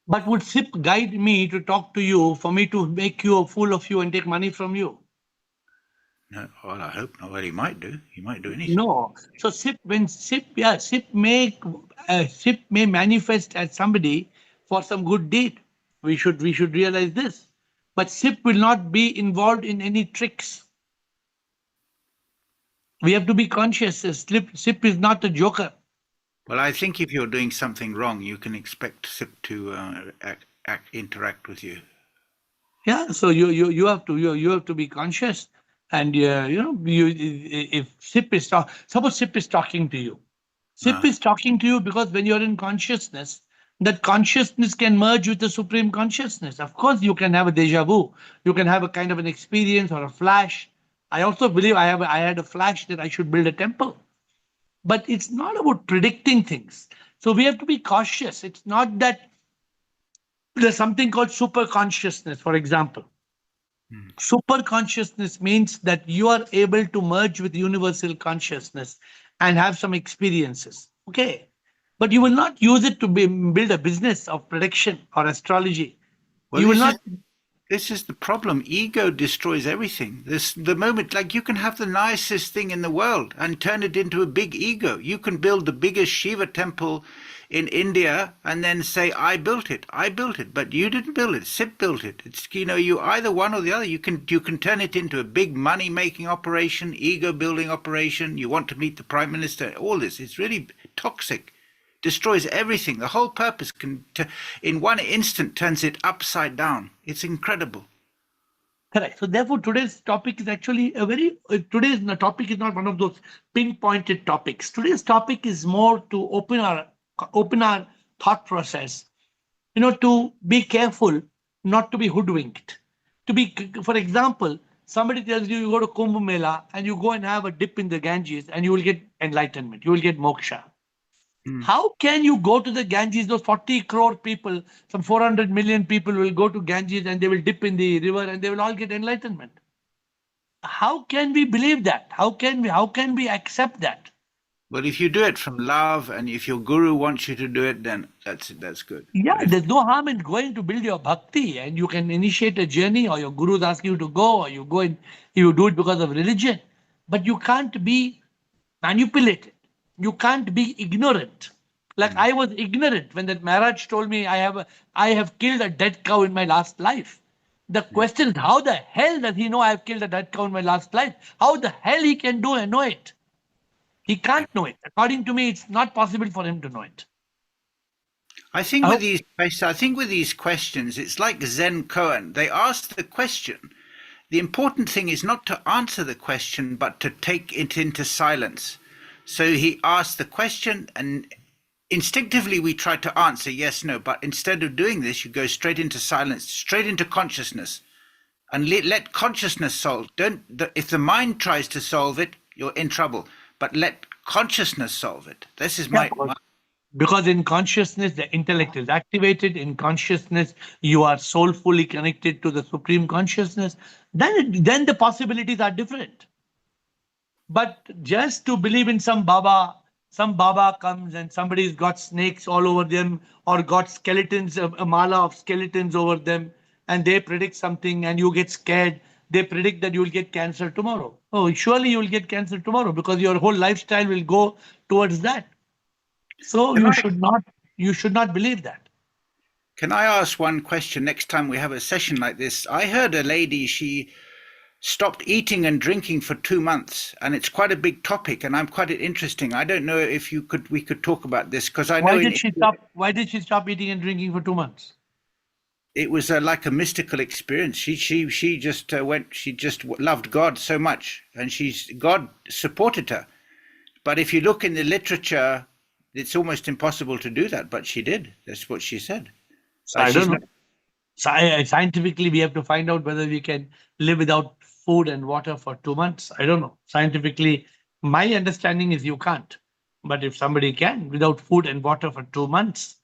But would SIP guide me to talk to you for me to make you a fool of you and take money from you? No, well, I hope not. Well, he might do. He might do anything. No. So SIP may manifest as somebody for some good deed. We should realize this. But SIP will not be involved in any tricks. We have to be conscious. SIP is not a joker. Well, I think if you're doing something wrong, you can expect SIP to interact with you. Yeah. So you have to be conscious, and if SIP is suppose SIP is talking to you, SIP is talking to you because when you're in consciousness, that consciousness can merge with the supreme consciousness. Of course, you can have a deja vu. You can have a kind of an experience or a flash. I also believe I had a flash that I should build a temple. But it's not about predicting things. So we have to be cautious. It's not that there's something called super consciousness, for example. Super consciousness means that you are able to merge with universal consciousness and have some experiences. Okay. But you will not use it to build a business of prediction or astrology. Well, You will not. This is the problem. Ego destroys everything. The moment, like you can have the nicest thing in the world and turn it into a big ego. You can build the biggest Shiva temple in India and then say, I built it, but you didn't build it. SIP built it. It's, you either one or the other. You can turn it into a big money-making operation, ego-building operation. You want to meet the Prime Minister, all this. It's really toxic. Destroys everything. The whole purpose in one instant turns it upside down. It's incredible. Correct. So therefore, today's topic is actually today's topic is not one of those pinpointed topics. Today's topic is more to open our thought process, to be careful not to be hoodwinked. For example, somebody tells you go to Kumbh Mela and you go and have a dip in the Ganges and you will get enlightenment. You will get moksha. How can you go to the Ganges? Those 40 crore people, some 400 million people will go to Ganges and they will dip in the river and they will all get enlightenment. How can we believe that? How can we accept that? Well, if you do it from love and if your guru wants you to do it, then that's good. Yeah, there's no harm in going to build your bhakti, and you can initiate a journey, or your gurus ask you to go, or you go and you do it because of religion. But you can't be manipulated. You can't be ignorant. Like I was ignorant when that Maharaj told me I have killed a dead cow in my last life. The question is, how the hell does he know I have killed a dead cow in my last life? How the hell he can do and know it? He can't know it. According to me, it's not possible for him to know it. I think with these questions, it's like Zen koan. They ask the question. The important thing is not to answer the question, but to take it into silence. So he asked the question, and instinctively we try to answer yes, no, but instead of doing this, you go straight into silence, straight into consciousness, and let consciousness solve. If the mind tries to solve it, you're in trouble, but let consciousness solve it. This is because in consciousness, the intellect is activated. In consciousness, you are soulfully connected to the supreme consciousness. Then the possibilities are different. But just to believe in some Baba comes and somebody's got snakes all over them or got skeletons, a mala of skeletons over them, and they predict something and you get scared. They predict that you'll get cancer tomorrow. Oh, surely you'll get cancer tomorrow because your whole lifestyle will go towards that. So you should not believe that. Can I ask one question next time we have a session like this? I heard a lady, she stopped eating and drinking for 2 months, and it's quite a big topic, and I'm quite interesting. I don't know if we could talk about this because I know. Why did she stop eating and drinking for 2 months? It was like a mystical experience. She just went. She just loved God so much, and God supported her. But if you look in the literature, it's almost impossible to do that. But she did. That's what she said. So I don't know. Scientifically, we have to find out whether we can live without food and water for 2 months. I don't know. Scientifically, my understanding is you can't. But if somebody can, without food and water for 2 months,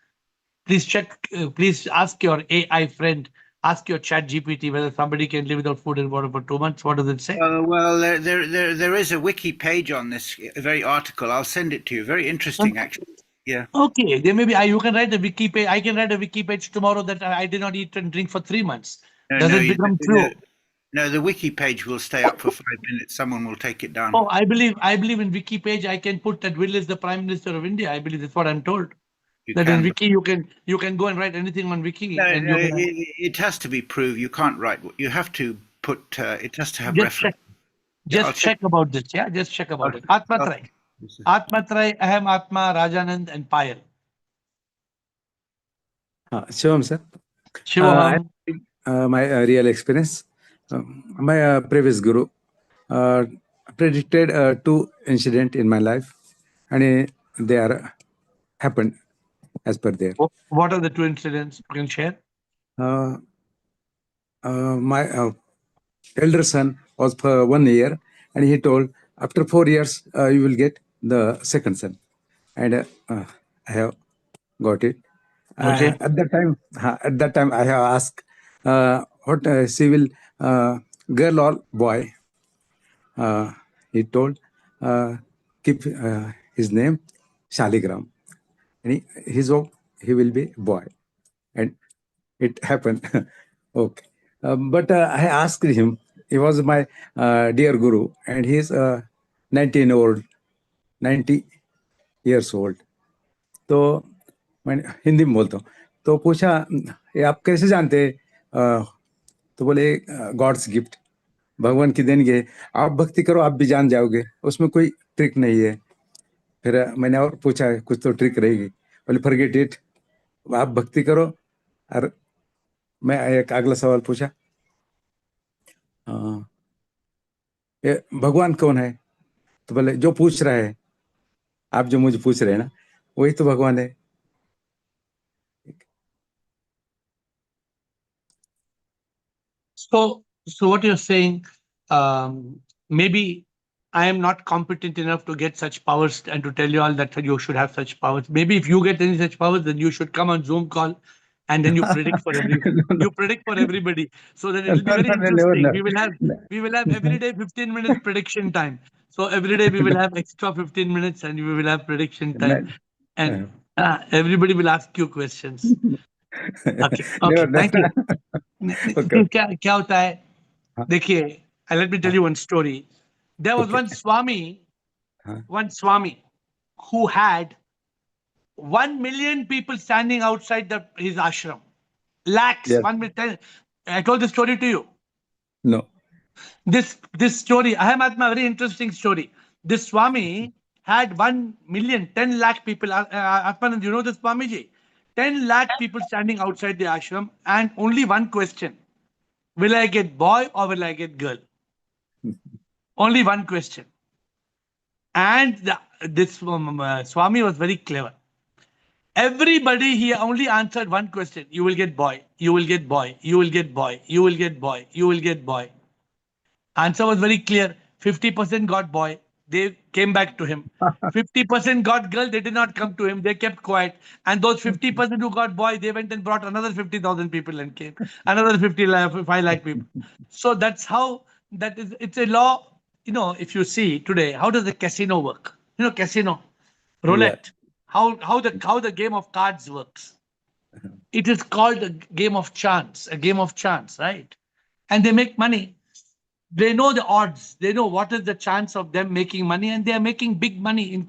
please check. Please ask your AI friend, ask your Chat GPT whether somebody can live without food and water for 2 months. What does it say? Well, there is a wiki page on this very article. I'll send it to you. Very interesting, actually. Yeah. Okay. Then maybe you can write a wiki page. I can write a wiki page tomorrow that I did not eat and drink for 3 months. Does it become true? No, the wiki page will stay up for 5 minutes. Someone will take it down. Oh, I believe in wiki page. I can put that Will is the Prime Minister of India. I believe that's what I'm told. In wiki you can go and write anything on wiki. It has to be proved. You can't write. You have to put. It has to have reference. Just check about this. Yeah, just check about it. Atmatrai, Aham Atma, Rajanand, and Payal. Shivam, sir. Shivam. My real experience. My previous guru predicted 2 incidents in my life, and they are happened as per there. What are the two incidents you can share? My elder son was for 1 year, and he told, after 4 years, you will get the second son. And I have got it. Okay. At that time, I have asked what she will, girl or boy. He told, keep his name Shaligram. And his hope he will be boy. And it happened. Okay. But I asked him, he was my dear guru, and he is 90 years old. तो मैंने हिंदी में बोलता हूँ, तो पूछा, ये आप कैसे जानते हैं? तो बोले, गॉड्स गिफ्ट, भगवान की देन है, आप भक्ति करो आप भी जान जाओगे, उसमें कोई ट्रिक नहीं है. फिर मैंने और पूछा, कुछ तो ट्रिक रहेगी. बोले फॉरगेट इट, आप भक्ति करो. और मैं एक अगला सवाल पूछा, ये भगवान कौन है? तो बोले, जो पूछ रहा है, आप जो मुझे पूछ रहे हैं ना, वही तो भगवान है. So what you're saying, maybe I am not competent enough to get such powers and to tell you all that you should have such powers. Maybe if you get any such powers, then you should come on Zoom call and then you predict for everybody. You predict for everybody, so that it will be very interesting. We will have every day 15 minutes prediction time. So every day we will have extra 15 minutes and we will have prediction time, and everybody will ask you questions. Okay, thank you. क्या होता है, देखिए, let me tell you one story. There was one Swami who had 1 million people standing outside his ashram. Lakhs. Yes. 1 million. I told this story to you. No. This story, Aham very interesting story. This Swami had 1 million, 10 lakh people. Atmanand, you know this Swamiji? 10 lakh people standing outside the ashram, and only one question: will I get boy or will I get girl? Only one question. And this Swami was very clever. Everybody, he only answered one question: you will get boy, you will get boy, you will get boy, you will get boy, you will get boy. Answer was very clear. 50% got boy, they came back to him. 50% got girl, they did not come to him, they kept quiet. And those 50% who got boy, they went and brought another 50,000 people and came. Another 5 lakh people. So that's how, it's a law. You know, if you see today, how does the casino work? You know, casino, roulette, how the game of cards works. It is called a game of chance, right? And they make money. They know the odds. They know what is the chance of them making money, and they are making big money in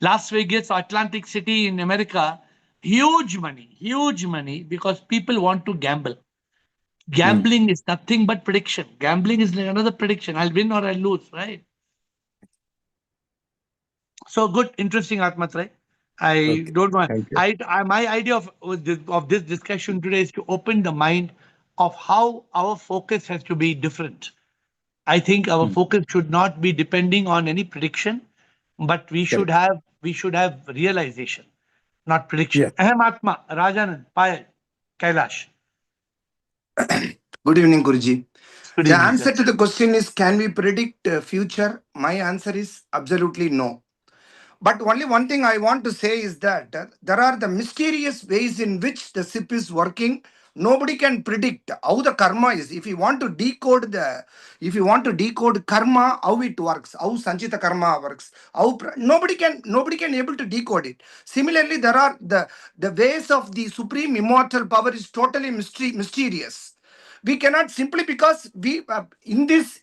Las Vegas, Atlantic City in America. Huge money, because people want to gamble. Gambling is nothing but prediction. Gambling is another prediction. I'll win or I'll lose, right? So good, interesting, Atmat, right? I don't know. My idea of this discussion today is to open the mind of how our focus has to be different. I think our focus should not be depending on any prediction, but we should have realization, not prediction. Aham Atma, Rajanand, Payal, Kailash. Good evening, Guruji. Good The evening, answer sir. to the question is, can we predict future? My answer is absolutely no. But only one thing I want to say is that there are the mysterious ways in which the SIP is working. Nobody can predict how the karma is. If you want to decode karma, how it works, how Sanchita karma works, nobody can able to decode it. Similarly, there are the ways of the supreme immortal power is totally mysterious. We cannot, simply because we in this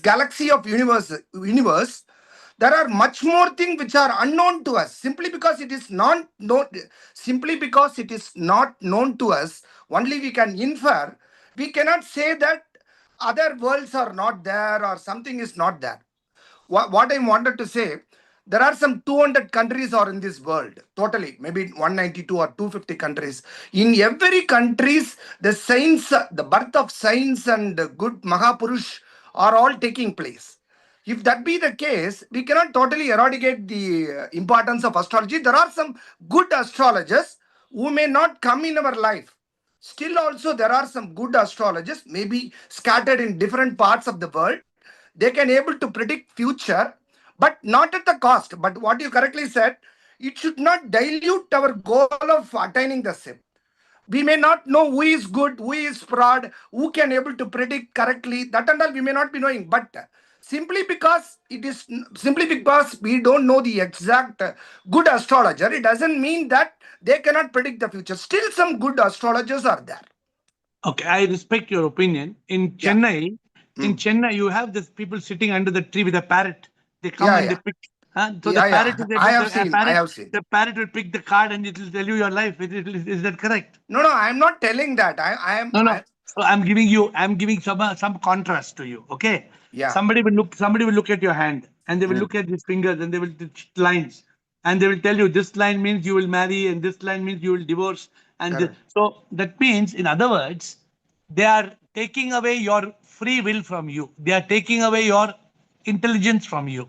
galaxy of universe, there are much more things which are unknown to us. Simply because it is not known to us, only we can infer. We cannot say that other worlds are not there or something is not there. What I wanted to say, there are some 200 countries are in this world, totally, maybe 192 or 250 countries. In every countries, the science, the birth of science and good Mahapurush are all taking place. If that be the case, we cannot totally eradicate the importance of astrology. There are some good astrologers who may not come in our life. Still also there are some good astrologers, maybe scattered in different parts of the world. They can able to predict future, but not at the cost. But what you correctly said, it should not dilute our goal of attaining the same. We may not know who is good, who is fraud, who can able to predict correctly. That and all we may not be knowing. But simply because we don't know the exact good astrologer, it doesn't mean that they cannot predict the future. Still, some good astrologers are there. Okay, I respect your opinion. In Chennai, you have these people sitting under the tree with a parrot. They come and they pick. So the parrot is able I have seen. The parrot will pick the card and it will tell you your life. Is that correct? No, I'm not telling that. I am. No. So I'm giving some contrast to you. Okay. Yeah. Somebody will look at your hand and they will look at these fingers and they will lines and they will tell you this line means you will marry and this line means you will divorce. And so that means, in other words, they are taking away your free will from you. They are taking away your intelligence from you.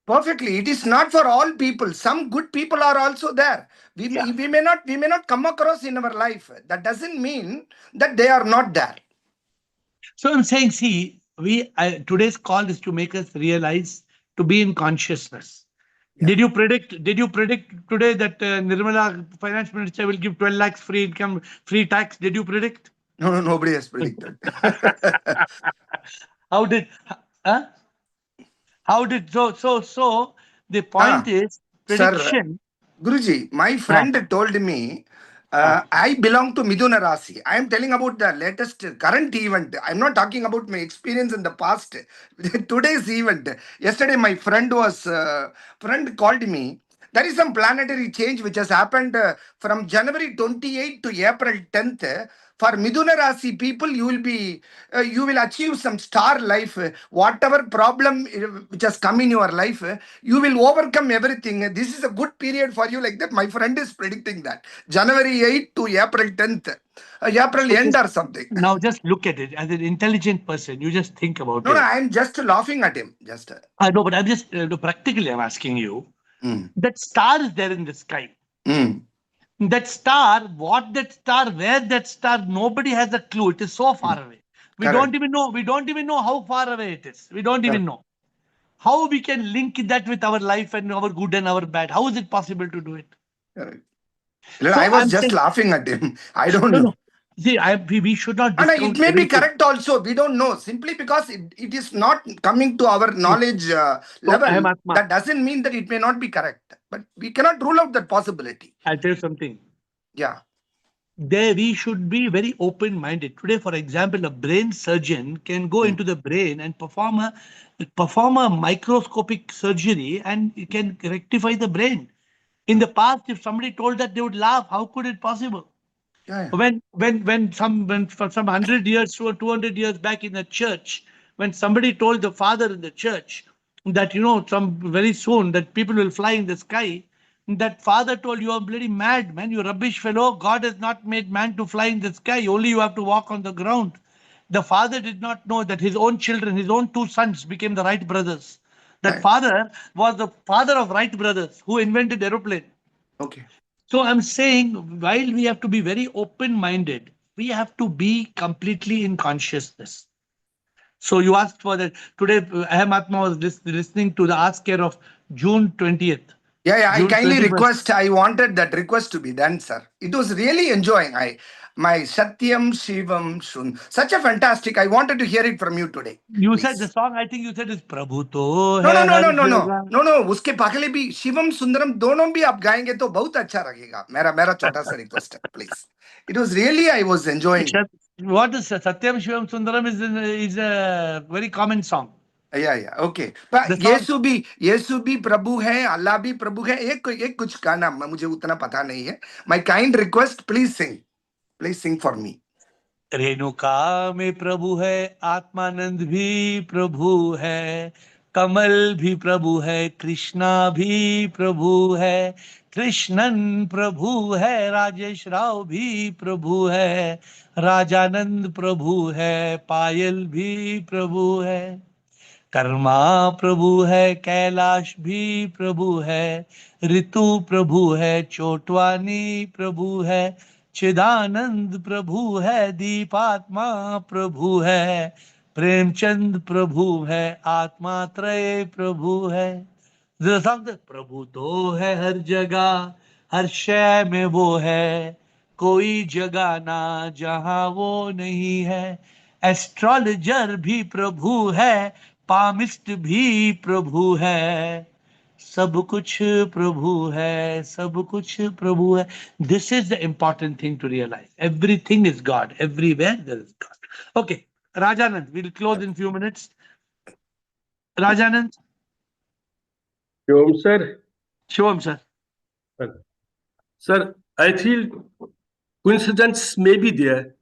Perfectly. It is not for all people. Some good people are also there. We may not come across in our life. That doesn't mean that they are not there. So I'm saying, see, today's call is to make us realize, to be in consciousness. Yeah. Did you predict today that Nirmala Finance Minister will give 12 lakhs free income, free tax? Did you predict? No, nobody has predicted. How did so the point is prediction. Sir, Guruji, my friend told me I belong to Miduna Rasi. I am telling about the latest current event. I'm not talking about my experience in the past. Today's event. Yesterday, my friend called me. There is some planetary change which has happened from January 28th to April 10th. For Miduna Rasi people, you will achieve some star life. Whatever problem which has come in your life, you will overcome everything. This is a good period for you, like that. My friend is predicting that. January 8th to April 10th. April end or something. Now just look at it. As an intelligent person, you just think about it. No, I'm just laughing at him. I know, but I'm just practically I'm asking you. That star is there in the sky. That star, where that star, nobody has a clue. It is so far away. We don't even know how far away it is. We don't even know. How we can link that with our life and our good and our bad? How is it possible to do it? Correct. So I was just laughing at him. I don't know. See, we should not. It may be correct also. We don't know. Simply because it is not coming to our knowledge level, that doesn't mean that it may not be correct. But we cannot rule out that possibility. I'll tell you something. Yeah. There we should be very open-minded. Today, for example, a brain surgeon can go into the brain and perform a microscopic surgery and it can rectify the brain. In the past, if somebody told that, they would laugh. How could it possible? Yeah. When for some 100 years or 200 years back in the church, when somebody told the father in the church that, very soon that people will fly in the sky, that father told, you are bloody mad, man, you rubbish fellow. God has not made man to fly in the sky. Only you have to walk on the ground. The father did not know that his own children, his own two sons became the Wright brothers. That father was the father of Wright brothers who invented aeroplane. Okay. So I'm saying, while we have to be very open-minded, we have to be completely in consciousness. So you asked for that. Today, Aham Atma was listening to the Ask AiR of June 20th. Yeah, I kindly request, I wanted that request to be done, sir. It was really enjoying. My Satyam Shivam Shun. Such a fantastic, I wanted to hear it from you today. You said the song, I think you said is Prabhu to No, उसके पहले भी शिवम सुंदरम दोनों भी आप गाएंगे तो बहुत अच्छा लगेगा. मेरा छोटा सा request है, please. It was really, I was enjoying. What is Satyam Shivam Sundaram is a very common song. Yeah, okay. But येसु भी प्रभु है, अल्लाह भी प्रभु है. एक कुछ गाना मुझे उतना पता नहीं है. My kind request, please sing for me. Renuka में प्रभु है, आत्मानंद भी प्रभु है, कमल भी प्रभु है, कृष्णा भी प्रभु है, कृष्णन प्रभु है, राजेश राव भी प्रभु है, राजानंद प्रभु है, पायल भी प्रभु है, कर्मा प्रभु है, कैलाश भी प्रभु है, ऋतु प्रभु है, चोटवानी प्रभु है, चिदानंद प्रभु है, दीपात्मा प्रभु है, प्रेमचंद प्रभु है, आत्मा त्रय प्रभु है। प्रभु तो है हर जगह, हर शय में वो है, कोई जगह ना जहां वो नहीं है। एस्ट्रोलॉजर भी प्रभु है, पामिस्ट भी प्रभु है, सब कुछ प्रभु है, सब कुछ प्रभु है। This is the important thing to realise, everything is God, everywhere there is God. Okay, Rajanand, we'll close in few minutes. Rajanand. Shivam sir. Shivam sir. Sir, I feel coincidence may be there,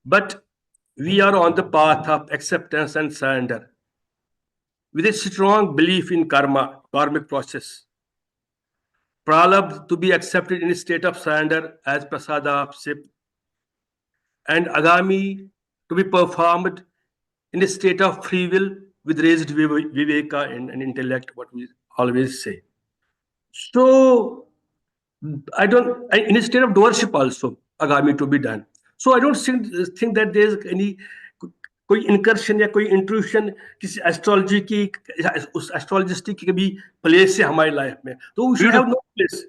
but we are on the path of acceptance and surrender with a strong belief in karma, karmic process. Pralabh to be accepted in a state of surrender as prasada of sip, and Agami to be performed in a state of free will with raised viveka and intellect, what we always say. So in a state of doership also, Agami to be done. So I don't think that there is any कोई incursion या कोई intrusion किसी astrology की, उस astrologist की कभी place है हमारी लाइफ में, तो we should have no place.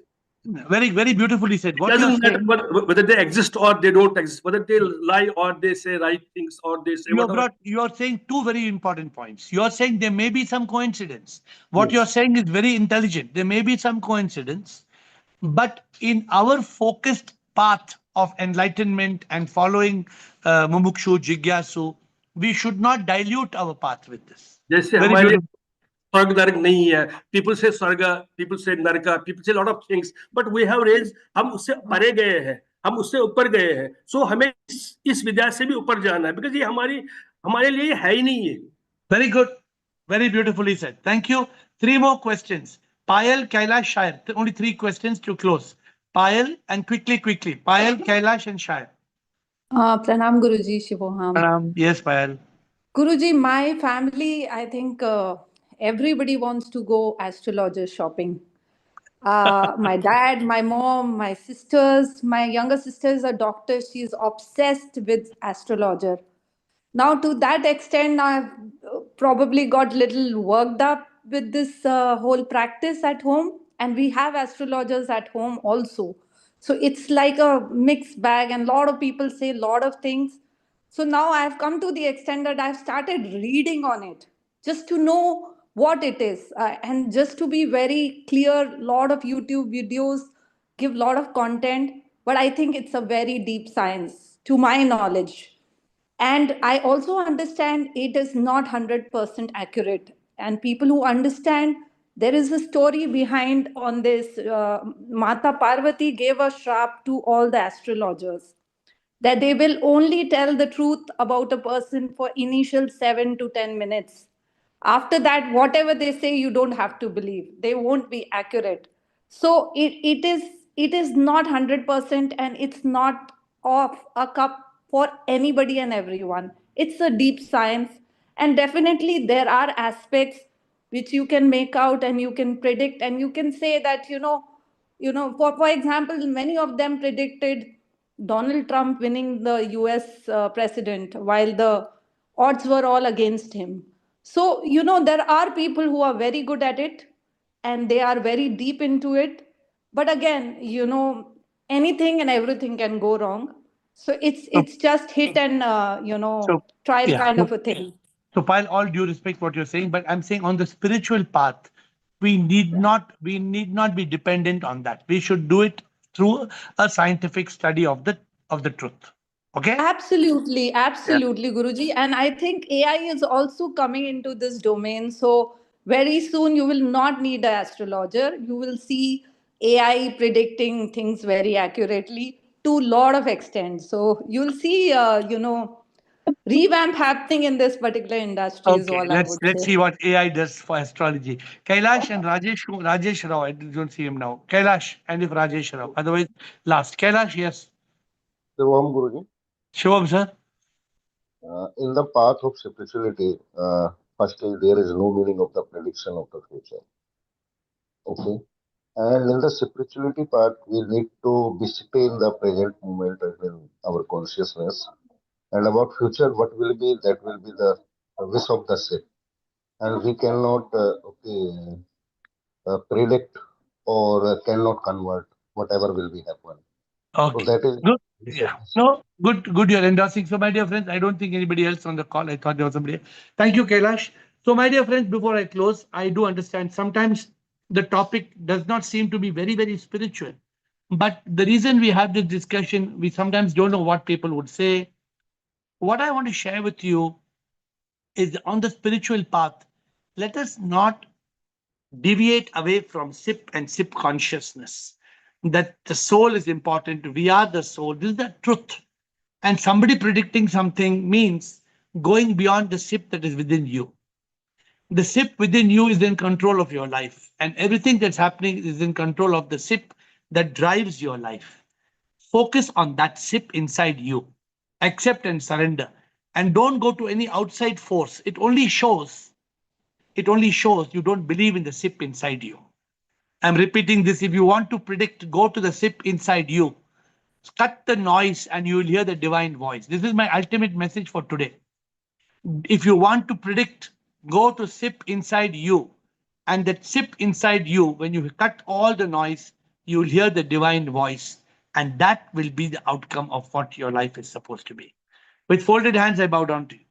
Very beautifully said. It doesn't matter whether they exist or they don't exist, whether they lie or they say right things or they say whatever. You are saying two very important points. You are saying there may be some coincidence. What you are saying is very intelligent. There may be some coincidence, but in our focused path of enlightenment and following Mumukshu, Jigyasu, we should not dilute our path with this. जैसे हमारे स्वर्ग नरक नहीं है, people say स्वर्ग, people say नरका, people say a lot of things, but we have raised, हम उससे परे गए हैं, हम उससे ऊपर गए हैं. So हमें इस विद्या से भी ऊपर जाना है, because ये हमारे लिए है ही नहीं है. Very good, very beautifully said. Thank you. 3 more questions. Payal, Kailash, Shair. Only 3 questions to close. Payal, and quickly. Payal, Kailash, and Shair. Pranam Guruji, Shivoham. Pranam. Yes, Payal. Guruji, my family, I think everybody wants to go astrologer shopping. My dad, my mom, my sisters, my younger sister is a doctor. She's obsessed with astrologer. Now, to that extent, I've probably got little worked up with this whole practice at home, and we have astrologers at home also. So it's like a mixed bag, and a lot of people say a lot of things. So now I've come to the extent that I've started reading on it just to know what it is, and just to be very clear. Lot of YouTube videos give a lot of content, but I think it's a very deep science to my knowledge. And I also understand it is not 100% accurate. And people who understand, there is a story behind on this. Mata Parvati gave a shrap to all the astrologers that they will only tell the truth about a person for initial 7 to 10 minutes. After that, whatever they say, you don't have to believe. They won't be accurate. So it is not 100%, and it's not off a cup for anybody and everyone. It's a deep science, and definitely there are aspects which you can make out and you can predict, and you can say that, for example, many of them predicted Donald Trump winning the US president while the odds were all against him. So, there are people who are very good at it and they are very deep into it. But again, anything and everything can go wrong. So it's just hit and, trial kind of a thing. So, Payal, all due respect what you're saying, but I'm saying on the spiritual path, we need not be dependent on that. We should do it through a scientific study of the truth. Okay? Absolutely, Guruji. And I think AI is also coming into this domain. So very soon you will not need an astrologer. You will see AI predicting things very accurately to a lot of extent. So you'll see, revamp happening in this particular industry is all I would say. Let's see what AI does for astrology. Kailash and Rajesh Rao, I don't see him now. Kailash and if Rajesh Rao, otherwise last. Kailash, yes. Shivam Guruji. Shivam, sir. In the path of spirituality, firstly, there is no meaning of the prediction of the future. Okay. And in the spirituality part, we need to be stay in the present moment and in our consciousness. And about future, what will be, that will be the wish of the ship. And we cannot predict or cannot convert whatever will be happen. Okay. So that is Good. Yeah. No, good. You're endorsing. So, my dear friends, I don't think anybody else on the call. I thought there was somebody else. Thank you, Kailash. So, my dear friends, before I close, I do understand sometimes the topic does not seem to be very, very spiritual. But the reason we have this discussion, we sometimes don't know what people would say. What I want to share with you is on the spiritual path, let us not deviate away from SIP and SIP consciousness. That the soul is important. We are the soul. This is the truth. And somebody predicting something means going beyond the SIP that is within you. The SIP within you is in control of your life. And everything that's happening is in control of the SIP that drives your life. Focus on that SIP inside you. Accept and surrender. And don't go to any outside force. It only shows you don't believe in the SIP inside you. I'm repeating this. If you want to predict, go to the SIP inside you. Cut the noise and you will hear the divine voice. This is my ultimate message for today. If you want to predict, go to SIP inside you. And that SIP inside you, when you cut all the noise, you will hear the divine voice. And that will be the outcome of what your life is supposed to be. With folded hands, I bow down to you.